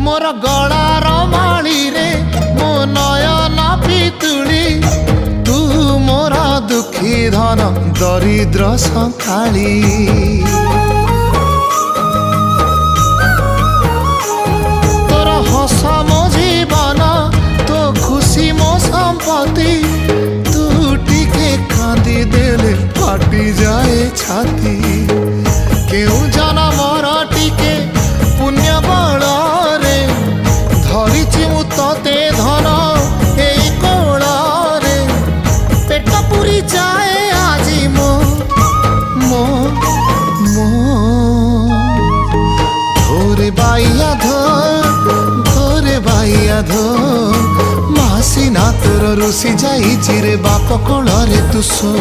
मोर गलार माली रे मो नयन पितुली तू मोर दुखी धन दरिद्र संखाली तोर हस मो जीवन तो खुशी मो संपत्ति तू टिके कांदी देले फाटी जाए छाती केउ जनमर टिके पुण्य बल रे धरिछि मु तते धन एई कोल रे पेट पुरी जाए आजी मो मो मो धोरे बाइया धो मासी ना तोर रुसी जाई रे बाप कोल रे तू सो।